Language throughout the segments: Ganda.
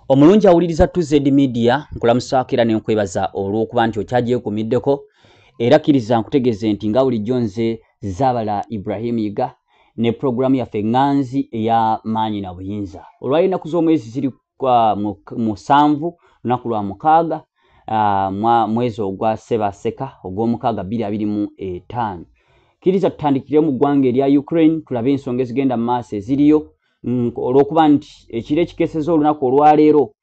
Omulungi awuliriza TZ Media nkulamusaako era nenkwebaza olw'okuba nti okyagyekuumiddeko era kkiriza nkutegeeze nti nga bulijjo nze Zaabala Ibrahim Yiga ne pulogulaamu yaffe Ŋŋanzi eya maanyi na buyinza. Olwali ennaku z'omwezi ziri musanvu lunaku lwa mukaaga mwezi ogwa Ssebaseka ogw'omukaaga 2025. Kkiriza tutandikire mu ggwanga erya Ukraine tulabe ensonga ezigenda mu maaso eziriyo olw'okuba nti ekiro ekikeeseza olunaku olwaleero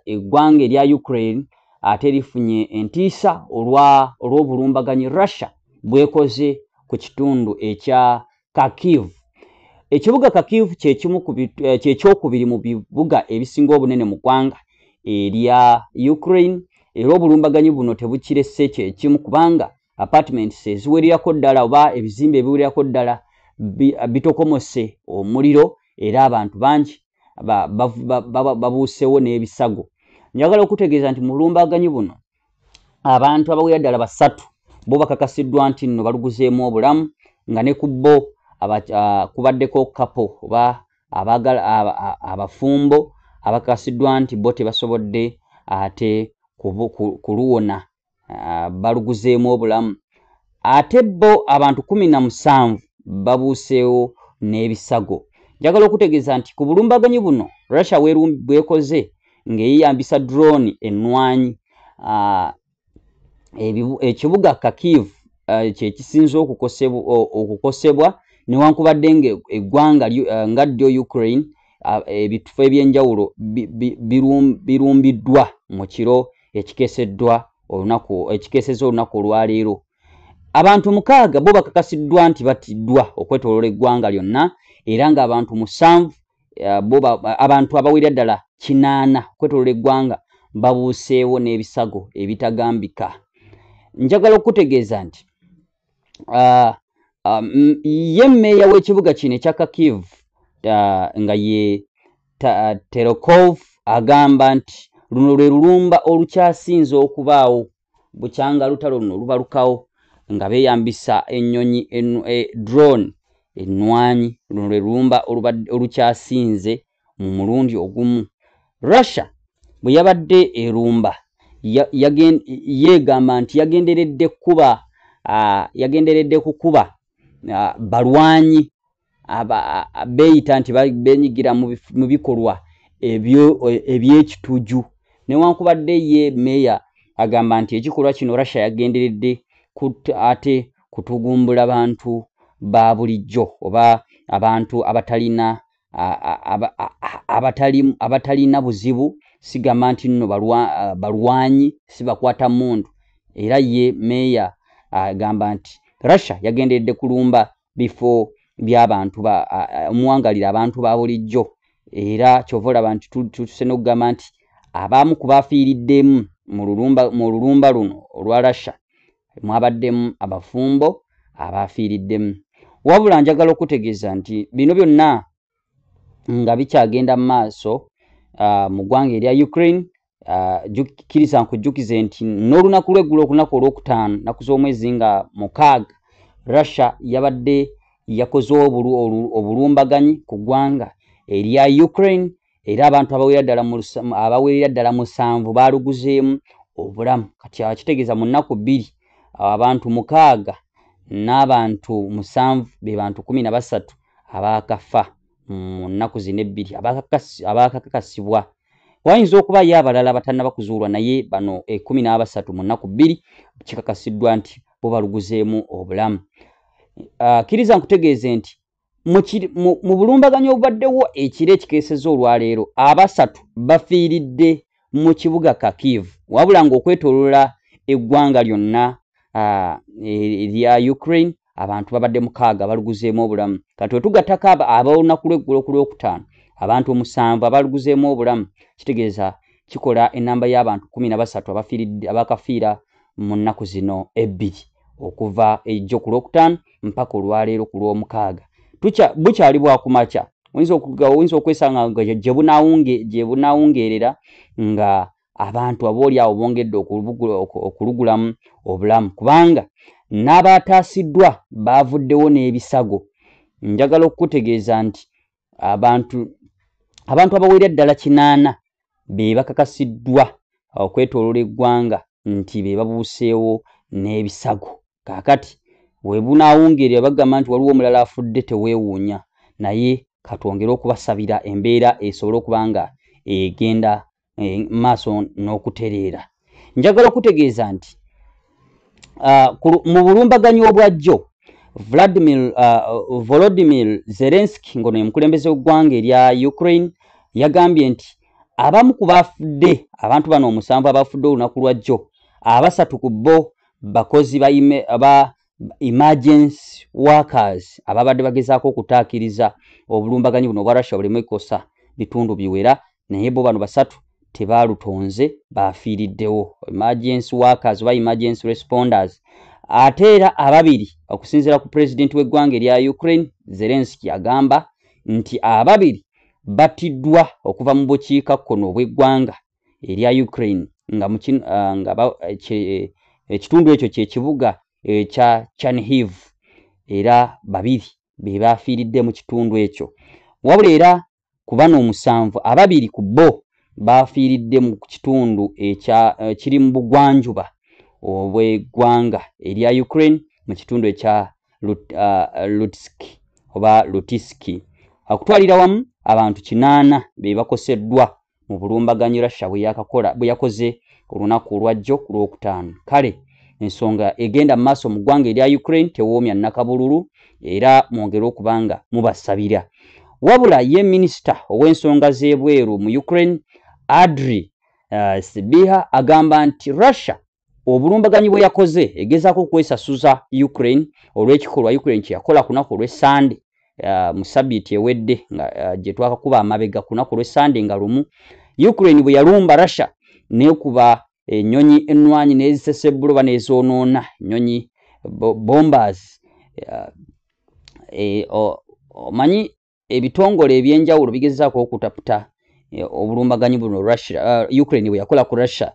eggwanga erya Ukraine ate lifunye entiisa olw'obulumbaganyi Russia bwekoze ku kitundu ekya Kharkiv. Ekibuga Kharkiv kyekyokubiri mu bibuga ebisinga obunene mu ggwanga erya Ukraine era obulumbaganyi buno tebukirese kyekimu kubanga apartments eziwererako ddala oba ebizimbe ebiwererako ddala bitokomose omuliro era abantu bangi babuusewo n'ebisago. Njagala okutegeeza nti mu bulumbaganyi buno abantu abawera ddala 3 bo bakakasiddwa nti nno baluguzeemu obulamu nga ne ku bo kubaddeko kapo oba abafumbo abakakasiddwa nti bo tebasobodde ate kuluwona baluguzeemu obulamu. Ate bo abantu 17 babuuseewo n'ebisago. Njagala okutegeeza nti ku bulumbaganyi buno Russia bwekoze ng'eyambisa drone ennwanyi ekibuga Kharkiv kyekisinze okukosebwa newankubadde ng'eggwanga nga ddyo Ukraine ebitufu ebyenjawulo birumbiddwa mu kiro ekikeeseza olunaku olwaleero. Abantu 6 bo bakakasiddwa nti batiddwa okwetooloola eggwanga lyonna era ng'abantu 7 abantu abawera ddala 8 okwetooloola eggwanga babuuseewo n'ebisago ebitagambika. Njagala okutegeeza nti ye mmeeya w'ekibuga kino ekya Kharkiv nga ye Terokov agamba nti luno lwe lulumba olukyasinze okubaawo bukyanga lutalo luno lubalukawo nga beeyambisa ennyonyi drone ennwanyi. Luno lwe lulumba olukyasinze mu mulundi ogumu. Russia bwe yabadde erumba yeegamba nti yagenderedde kukuba balwanyi beeyita nti beenyigira mu bikolwa eby'ekituju newankubadde ye meeya agamba nti ekikolwa kino Russia yagenderedde ate kutugumbula bantu ba bulijjo oba abantu abatalina buzibu sigamba nti nno balwanyi sibakwata muntu. Era ye meeya agamba nti Russia yagenderedde kulumba bifo by'abantu omuwangalira abantu ba bulijjo era kyova olaba nti tutuse n'okugamba nti abamu ku baafiiriddemu mu lulumba luno olwa Russia mwabaddemu abafumbo abaafiiriddemu. Wabula njagala okutegeeza nti bino byonna nga bikyagenda mu maaso mu ggwanga erya Ukraine. Kkiriza nkujjukize nti n'olunaku lw'eggulo okunaku olwokutaano nnaku z'omwezi nga 6 Russia yabadde yakoze obulumbaganyi ku ggwanga erya Ukraine era abantu abawerera ddala 7 baaluguzeemu obulamu. Kati akitegeeza mu nnaku 2 abantu 6 n'abantu 7 be bantu 13 abaakafa mu nnaku zino 2 abaakakasibwa. Wayinza okubaayo abalala batannaba kuzuulwa naye bano 13 mu nnaku 2 kikakasiddwa nti bo baluguzeemu obulamu. Kkiriza nkutegeeze nti mu bulumbaganyi obubaddewo ekiro ekikeeseza olwaleero 3 bafiiridde mu kibuga Kharkiv wabula ng'okwetooloola eggwanga lyonna erya Ukraine abantu babadde 6 baluguzeemu obulamu. Kati wetugattako ab'olunaku lw'eggulo ku lwokutaano abantu 7 abaluguzeemu obulamu kitegeeza kikola ennamba y'abantu 13 abaakafiira mu nnaku zino 2 okuva ejjo ku lwokutaano mpaka olwaleero ku lw'omukaaga. Bukyali bwakumakya oyinza okwesanga nga gye bunaawungeerera nga abantu aboolyawo bongedde okulugulamu obulamu kubanga n'abaataasiddwa baavuddewo n'ebisago. Njagala okutegeeza nti abantu abawera ddala 8 be bakakasiddwa okwetoolola eggwanga nti be babuuseewo n'ebisago. Kaakati we bunaawungeerera bagamba nti waliwo omulala afudde teweewuunya, naye katwongere okubasabira embeera esobole okuba nga egenda maaso n'okutereera. Njagala okutegeeza nti mu bulumbaganyi obwajjo Volodymyr Zelensky ngono ye mukulembeze w'eggwanga erya Ukraine yagambye nti abamu ku bafudde, abantu bano 7 abafudde olunaku lwajjo, 3 ku bo bakozi ba emergency workers ababadde bagezaako okutaakiriza obulumbaganyi buno obwa Russia buleme kukosa bitundu biwera, naye bo bano 3 tebaalutonze, baafiiriddewo, emergency workers oba emergency responders. Ate era 2 okusinziira ku pulezidenti w'eggwanga erya Ukraine Zelensky agamba nti 2 battiddwa okuva mu bukiikakkono obw'eggwanga erya Ukraine nga ekitundu ekyo kye kibuga ekya Chernihiv, era 2 be baafiiridde mu kitundu ekyo. Wabula era ku bano 7, 2 ku bo baafiiridde mu kitundu kiri mu bugwanjuba obw'eggwanga erya Ukraine mu kitundu ekya Lutsk oba Lutiski. Okutwalira wamu abantu 8 be bakoseddwa mu bulumbaganyi Russia bwe yakoze olunaku olwajjo ku Lwokutaano. Kale ensonga egenda mu maaso mu ggwanga erya Ukraine tewoomya nnakabululu, era mwongere okuba nga mubasabira. Wabula ye minisita ow'ensonga z'ebweru mu Ukraine Andriy Sybiha agamba nti Russia obulumbaganyi bwe yakoze egezaako okwesasuza Ukraine olw'ekikolwa Ukraine kye yakola ku lunaku olw'Essande mu sabiiti ewedde nga gye twakakuba amabega ku lunaku olw'Essande nga lumu. Ukraine bwe yalumba Russia neekuba ennyonyi ennwanyi n'ezisesebbula oba n'ezoonoona, ennyonyi bombers. Omanyi ebitongole ebyenjawulo bigezaako okutaputa obulumbaganyi buno Ukraine bwe yakola ku Russia,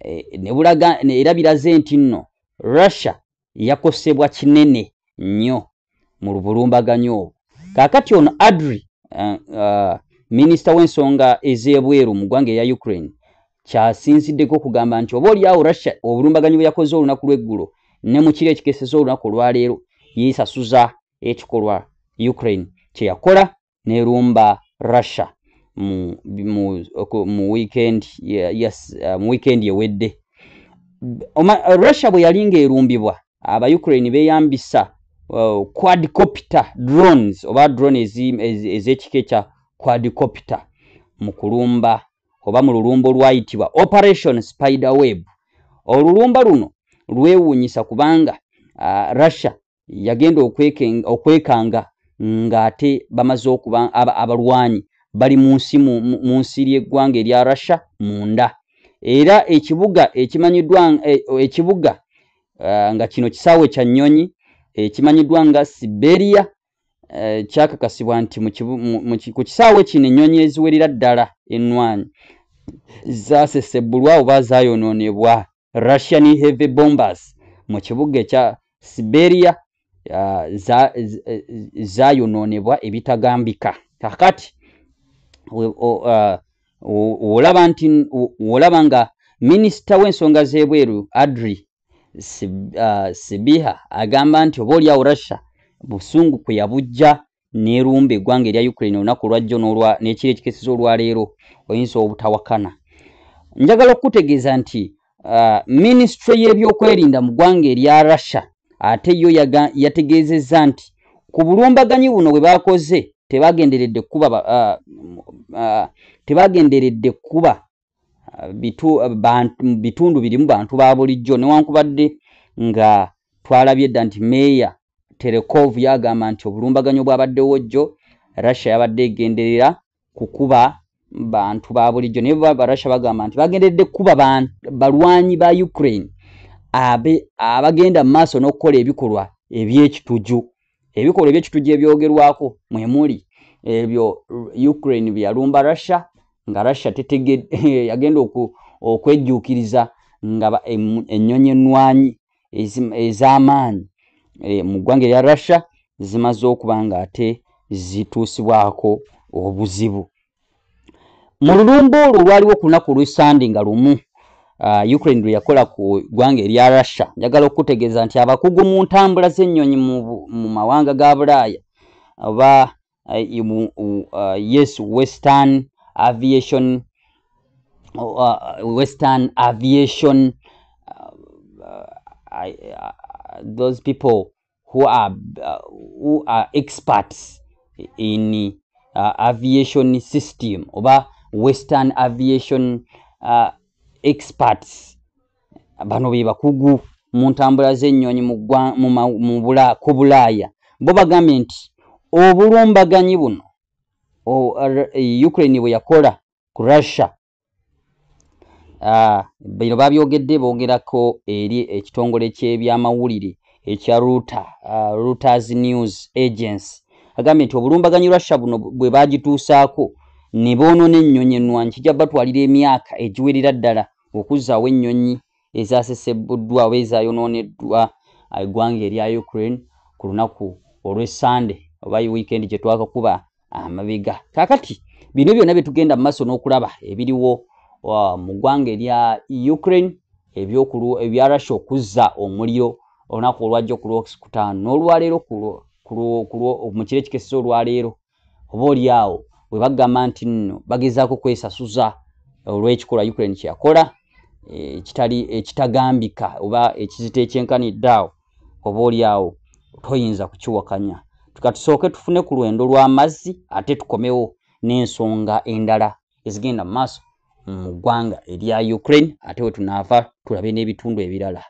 era biraze nti nno Russia yakosebwa kinene nnyo mu bulumbaganyi obwo. Kaakati ono Andriy minisita w'ensonga ez'ebweru mu ggwanga erya Ukraine kyasinziddeko okugamba nti oba oliawo Russia obulumbaganyi bwe yakoze olunaku lw'eggulo ne mu kiro ekikeseza olunaku olwaleero yeesasuza ekikolwa Ukraine kye yakola n'erumba Russia mu weekend ewedde. Russia bwe yali ng'erumbibwa, aba Ukraine beeyambisa quadcopter drones oba drone ez'ekika ekya quadcopter mu kulumba oba mu lulumba olwayitibwa Operation Spiderweb. Olulumba luno lwewuunyisa kubanga Russia yagenda okwekanga ng'ate bamaze okuba abalwanyi bali mu nsi y'eggwanga erya Russia munda. Era ekibuga ekimanyiddwa nga kino kisaawe kya nnyonyi ekimanyiddwa nga Siberia kyakakasibwa nti ku kisaawe kino ennyonyi eziwerera ddala ennwanyi zasesebbulwa oba zaayonoonebwa Russian heavy bombers mu kibuga ekya Siberia, zaayonoonebwa ebitagambika. Kakati olaba nga minisita w'ensonga z'ebweru Andriy Sybiha agamba nti oba oliawo Russia busungu kwe yabujja n'erumba eggwanga erya Ukraine olunaku lwajjo n'ekiro ekikeseza olwaleero oyinza obutawakana. Njagala okutegeeza nti minisitule y'ebyokwerinda mu ggwanga erya Russia ate yo yategeezezza nti ku bulumbaganyi buno bwe baakoze tebagenderedde kuba bitundu birimu bantu ba bulijjo, newankubadde nga twalabye dda nti Meya Terekov yagamba nti obulumbaganyi obwabaddewo jjo Russia yabadde egenderera kukuba bantu ba bulijjo, naye Russia bagamba nti bagenderedde kuba balwanyi ba Ukraine abagenda mu maaso n'okukola ebikolwa eby'ekituju. Ebikolwa eby'ekituju ebyogerwako mwe muli ebyo Ukraine bye yalumba Russia nga Russia yagenda okwejjuukiriza nga ennyonyi ennwanyi ez'amaanyi mu ggwanga erya Russia zimaze okuba nga ate zituusibwako obuzibu. mu lulumba olwo lwaliwo ku lunaku lw'Essande nga lumu Ukraine lwe yakola ku ggwanga erya Russia. Njagala okutegeeza nti abakugu mu ntambula z'ennyonyi mu mawanga ga Bulaaya oba yes Western aviation those people who are experts in aviation system oba Western aviation experts bano be bakugu mu ntambula z'ennyonyi ku Bulaaya bo bagambye nti obulumbaganyi buno Ukraine bwe yakola ku Russia bino babyogedde boogerako eri ekitongole ky'ebyamawulire ekya Reuters News Agency agambye nti obulumbaganyi Russia buno bwe bagituusaako ne boonona ennyonyi ennwanyi kijja batwalira emyaka egiwerera ddala okuzzaawo ennyonyi ezasesebbuddwa oba ezayonooneddwa eggwanga erya Ukraine ku lunaku olw'Essande oba weekend gye twakakuba amabega. Kaakati bino byonna bye tugenda mu maaso n'okulaba ebiriwo mu ggwanga erya Ukraine ebya Russia okuzza omuliro olunaku olwajja ku Lwokutaano n'olwaleero mu kiro ekikeseza olwaleero oba oliawo bwe bagamba nti nno bagezaako kwesasuza olw'ekikolwa Ukraine kye yakola ekitagambika oba ekizita ekyenkanidde awo oba oliawo toyinza kukiwakanya. Tukatusooke tufune ku lwendo lw'amazzi ate tukomewo n'ensonga endala ezigenda mu maaso mu ggwanga erya Ukraine ate we tunaava tulabe n'ebitundu ebirala.